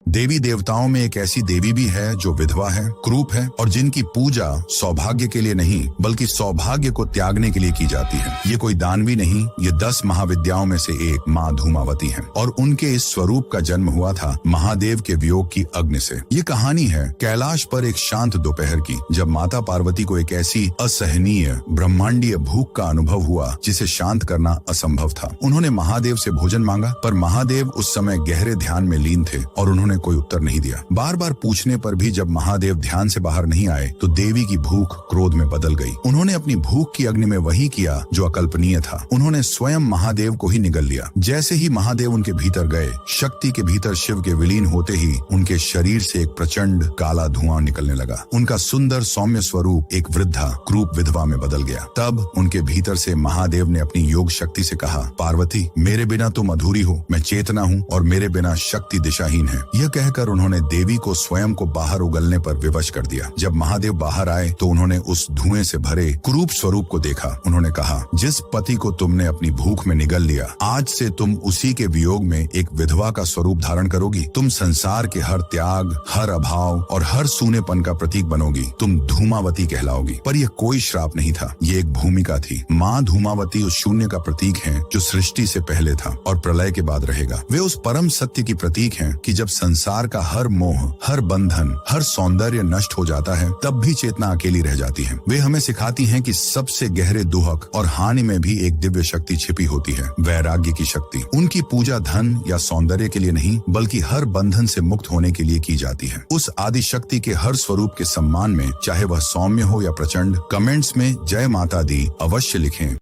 देवी देवताओं में एक ऐसी देवी भी है जो विधवा है, क्रूप है और जिनकी पूजा सौभाग्य के लिए नहीं बल्कि सौभाग्य को त्यागने के लिए की जाती है। ये कोई दानवी नहीं, ये 10 महाविद्याओं में से एक माँ धूमावती है और उनके इस स्वरूप का जन्म हुआ था महादेव के वियोग की अग्नि से। ये कहानी है कैलाश पर एक शांत दोपहर की, जब माता पार्वती को एक ऐसी असहनीय ब्रह्मांडीय भूख का अनुभव हुआ जिसे शांत करना असंभव था। उन्होंने महादेव से भोजन मांगा, पर महादेव उस समय गहरे ध्यान में लीन थे और उन्होंने कोई उत्तर नहीं दिया। बार बार पूछने पर भी जब महादेव ध्यान से बाहर नहीं आए तो देवी की भूख क्रोध में बदल गई। उन्होंने अपनी भूख की अग्नि में वही किया जो अकल्पनीय था। उन्होंने स्वयं महादेव को ही निगल लिया। जैसे ही महादेव उनके भीतर गए, शक्ति के भीतर शिव के विलीन होते ही उनके शरीर से एक प्रचंड काला धुआं निकलने लगा। उनका सुंदर सौम्य स्वरूप एक वृद्धा क्रूप विधवा में बदल गया। तब उनके भीतर से महादेव ने अपनी योग शक्ति से कहा, पार्वती, मेरे बिना तुम अधूरी हो, मैं चेतना हूँ और मेरे बिना शक्ति दिशाहीन है। यह कहकर उन्होंने देवी को स्वयं को बाहर उगलने पर विवश कर दिया। जब महादेव बाहर आए तो उन्होंने उस धुएं से भरे कुरूप स्वरूप को देखा। उन्होंने कहा, जिस पति को तुमने अपनी भूख में निगल लिया, आज से तुम उसी के वियोग में एक विधवा का स्वरूप धारण करोगी। तुम संसार के हर त्याग, हर अभाव और हर सूनेपन का प्रतीक बनोगी। तुम धूमावती कहलाओगी। पर यह कोई श्राप नहीं था, ये एक भूमिका थी। माँ धूमावती उस शून्य का प्रतीक है जो सृष्टि से पहले था और प्रलय के बाद रहेगा। वे उस परम सत्य की प्रतीक हैं कि जब संसार का हर मोह, हर बंधन, हर सौंदर्य नष्ट हो जाता है, तब भी चेतना अकेली रह जाती है। वे हमें सिखाती हैं कि सबसे गहरे दुहक और हानि में भी एक दिव्य शक्ति छिपी होती है, वैराग्य की शक्ति। उनकी पूजा धन या सौंदर्य के लिए नहीं बल्कि हर बंधन से मुक्त होने के लिए की जाती है। उस आदि शक्ति के हर स्वरूप के सम्मान में, चाहे वह सौम्य हो या प्रचंड, कमेंट्स में जय माता दी अवश्य लिखें।